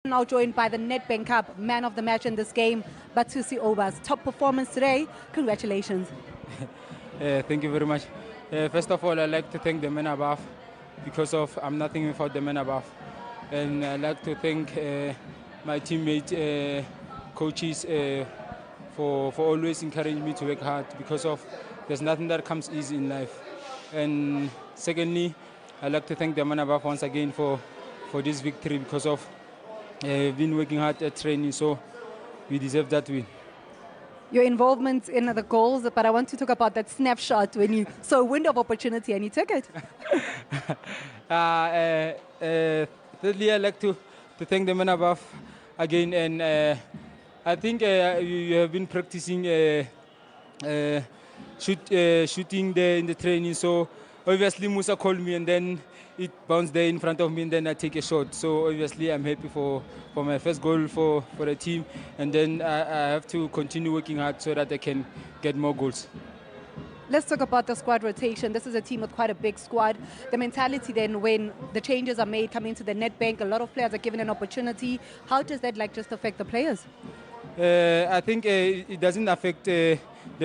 Now joined by the Nedbank Cup man of the match in this game, Bathusi Aubaas. Top performance today. Congratulations. Thank you very much. First of all, I'd like to thank the men above because I'm nothing without the men above. And I'd like to thank my teammates, coaches, for always encouraging me to work hard because there's nothing that comes easy in life. And secondly, I'd like to thank the men above once again for this victory because we've been working hard at training, so we deserve that win. Your involvement in the goals, but I want to talk about that snapshot when you saw a window of opportunity and you took it. Thirdly, I'd like to thank the men above again, and I think you have been practicing shooting there in the training, so obviously Musa called me and then it bounced there in front of me and then I take a shot. So obviously I'm happy for my first goal for the team, and then I have to continue working hard so that I can get more goals. Let's talk about the squad rotation. This is a team with quite a big squad. The mentality then when the changes are made coming to the Nedbank, a lot of players are given an opportunity. How does that just affect the players? I think it doesn't affect the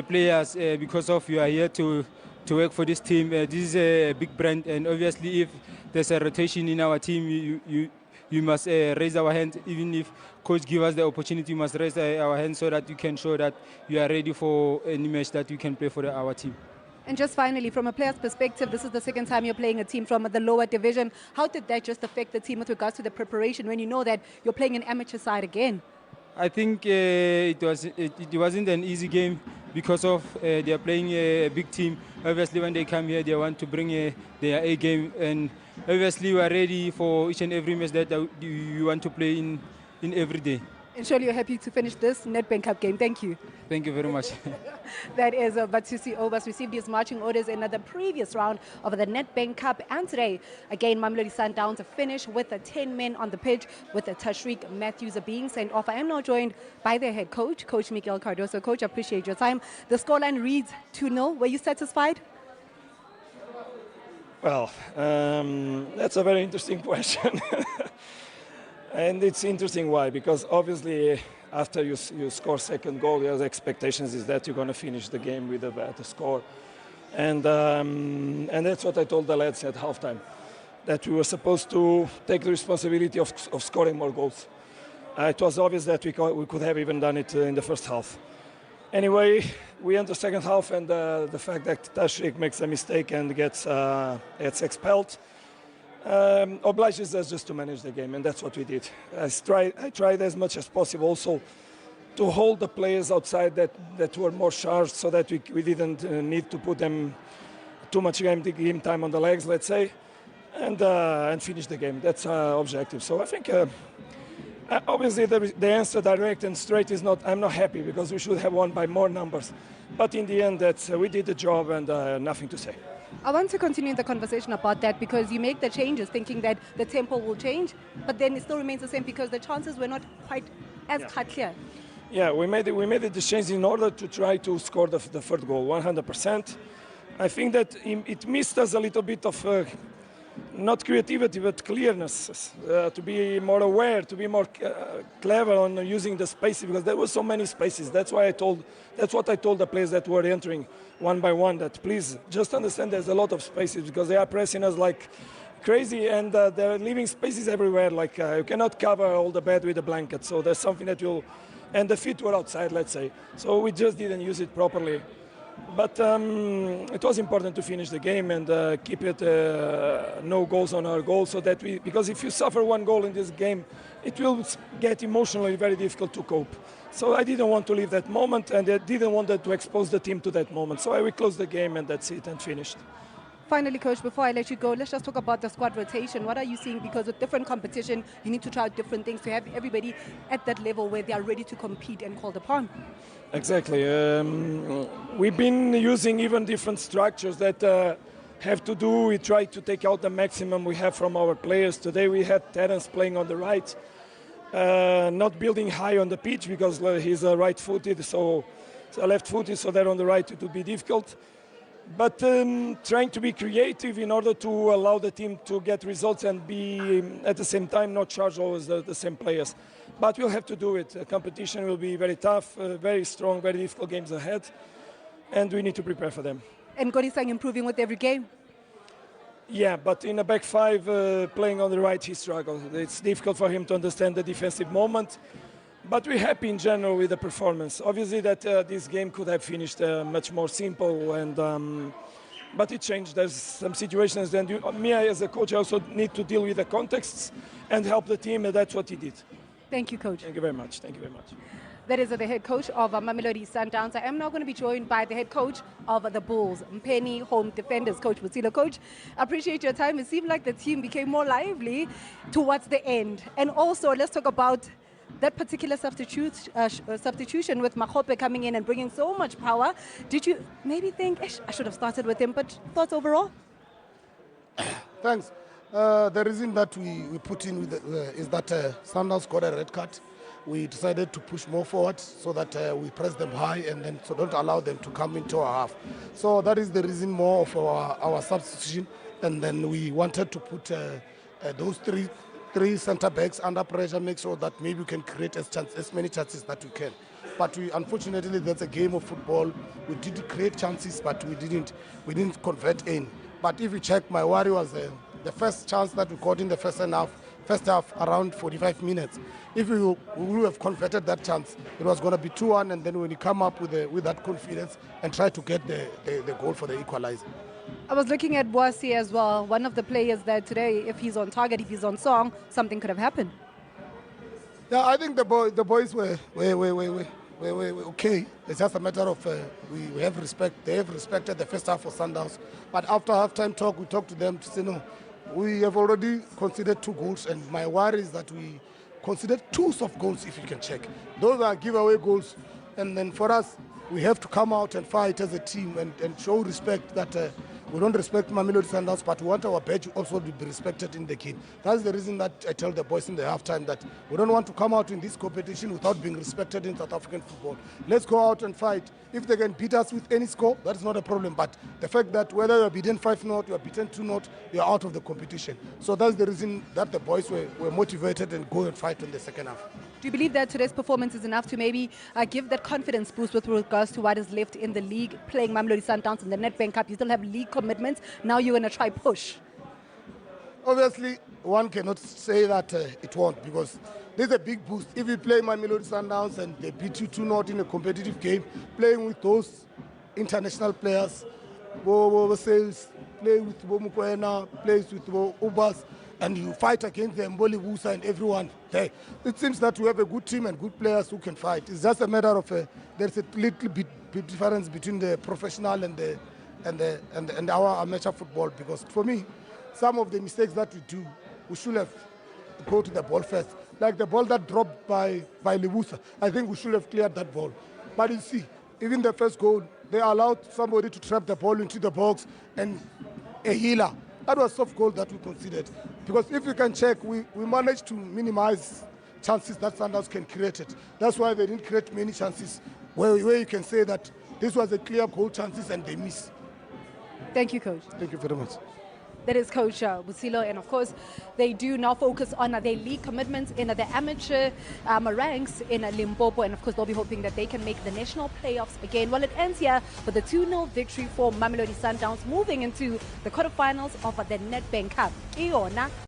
players because you are here to work for this team. This is a big brand, and obviously if there's a rotation in our team, you must raise our hand. Even if coach give us the opportunity, you must raise our hand so that you can show that you are ready for any match that you can play for our team. And just finally, from a player's perspective, this is the second time you're playing a team from the lower division. How did that just affect the team with regards to the preparation when you know that you're playing an amateur side again? I think it wasn't an easy game because they are playing a big team. Obviously, when they come here, they want to bring their A game, and obviously we are ready for each and every match that you want to play in every day. And surely you're happy to finish this Nedbank Cup game. Thank you. Thank you very much. That is Bathusi Aubaas received his marching orders in the previous round of the Nedbank Cup. And today, again, Mamelodi Sundowns to finish with 10 men on the pitch with Tashreeq Matthews being sent off. I am now joined by their head coach, Coach Miguel Cardoso. Coach, I appreciate your time. The scoreline reads 2-0. Were you satisfied? Well, that's a very interesting question. And it's interesting why, because obviously after you score second goal, the expectations is that you're going to finish the game with a better score. And that's what I told the lads at halftime, that we were supposed to take the responsibility of scoring more goals. It was obvious that we could have even done it in the first half. Anyway, we enter the second half, and the fact that Tashreeq makes a mistake and gets expelled obliges us just to manage the game, and that's what we did. I tried as much as possible also to hold the players outside that were more charged, so that we didn't need to put them too much game time on the legs, let's say, and finish the game. That's our objective. So I think obviously the answer direct and straight is not. I'm not happy because we should have won by more numbers, but in the end, we did the job, and nothing to say. I want to continue the conversation about that because you make the changes thinking that the tempo will change, but then it still remains the same because the chances were not quite as clear. Yeah, we made the change in order to try to score the third goal, 100%. I think that it missed us a little bit of not creativity but clearness, to be more aware, to be more clever on using the spaces, because there were so many spaces. That's what I told the players that were entering one by one, that please just understand there's a lot of spaces because they are pressing us like crazy, and they're leaving spaces everywhere. Like you cannot cover all the bed with a blanket, so there's something that will, and the feet were outside, let's say. So we just didn't use it properly. But it was important to finish the game and keep it no goals on our goal, so that because if you suffer one goal in this game, it will get emotionally very difficult to cope. So I didn't want to leave that moment, and I didn't want to expose the team to that moment. So we closed the game, and that's it, and finished. Finally, Coach, before I let you go, let's just talk about the squad rotation. What are you seeing? Because with different competition, you need to try different things to have everybody at that level where they are ready to compete and called upon. Exactly. We've been using even different structures that have to do. We try to take out the maximum we have from our players. Today we had Terence playing on the right, not building high on the pitch because he's right-footed, so left-footed, so that on the right it would be difficult. but trying to be creative in order to allow the team to get results and be at the same time not charge always the same players. But we'll have to do it. The competition will be very tough, very strong, very difficult games ahead, and we need to prepare for them. And Godisang improving with every game. Yeah, but in a back five, playing on the right, he struggled. It's difficult for him to understand the defensive moment. But we're happy in general with the performance. Obviously that this game could have finished much more simple, and but it changed. There's some situations, and me as a coach, I also need to deal with the contexts and help the team, and that's what he did. Thank you, Coach. Thank you very much. Thank you very much. That is the head coach of Mamelodi Sundowns. I am now going to be joined by the head coach of the Bulls, Mpheni Home Defenders, Coach Butilo. Coach, I appreciate your time. It seemed like the team became more lively towards the end. And also, let's talk about that particular substitution with Makgope coming in and bringing so much power. Did you maybe think, I should have started with him, but thoughts overall? Thanks. The reason that we put in with is that Sundowns got a red card. We decided to push more forward so that we press them high and then so don't allow them to come into our half. So that is the reason more of our substitution. And then we wanted to put those three centre backs under pressure, make sure that maybe we can create as many chances that we can. But unfortunately, that's a game of football. We did create chances, but we didn't convert in. But if you check, my worry was the first chance that we got in the first half around 45 minutes. If we would have converted that chance, it was going to be 2-1, and then when you come up with that confidence and try to get the goal for the equalizer. I was looking at Boasi as well, one of the players that today, if he's on target, if he's on song, something could have happened. Yeah, I think the boys were okay. It's just a matter of we have respect. They have respected the first half for Sundowns. But after halftime talk, we talked to them to say, no, we have already conceded 2 goals, and my worry is that we considered 2 soft goals, if you can check. Those are giveaway goals, and then for us, we have to come out and fight as a team and show respect that we don't respect Mamelodi Sundowns, but we want our badge also to be respected in the game. That's the reason that I tell the boys in the halftime that we don't want to come out in this competition without being respected in South African football. Let's go out and fight. If they can beat us with any score, that's not a problem. But the fact that whether you're beaten 5-0, you're beaten 2-0, you're out of the competition. So that's the reason that the boys were motivated and go and fight in the second half. Do you believe that today's performance is enough to maybe give that confidence boost with regards to what is left in the league, playing Mamelodi Sundowns in the Nedbank Cup? You still have league commitments. Now you're going to try push. Obviously, one cannot say that it won't, because there's a big boost. If you play Mamelodi Sundowns and they beat you 2-0 in a competitive game, playing with those international players, Sales, play with Mpheni, plays with Aubaas, and you fight against the Mboli Wusa and everyone there. It seems that we have a good team and good players who can fight. It's just a matter of there's a little bit difference between the professional and our amateur football, because for me, some of the mistakes that we do, we should have go to the ball first. Like the ball that dropped by Lebusa, I think we should have cleared that ball. But you see, even the first goal, they allowed somebody to trap the ball into the box and a healer. That was soft goal that we considered. Because if you can check, we managed to minimize chances that Sundowns can create it. That's why they didn't create many chances where you can say that this was a clear goal chances and they missed. Thank you, Coach. Thank you very much. That is Coach Busilo, and of course, they do now focus on their league commitments in the amateur ranks in Limpopo, and of course, they'll be hoping that they can make the national playoffs again. Well, it ends here with a 2-0 victory for Mamelodi Sundowns, moving into the quarterfinals of the Nedbank Cup.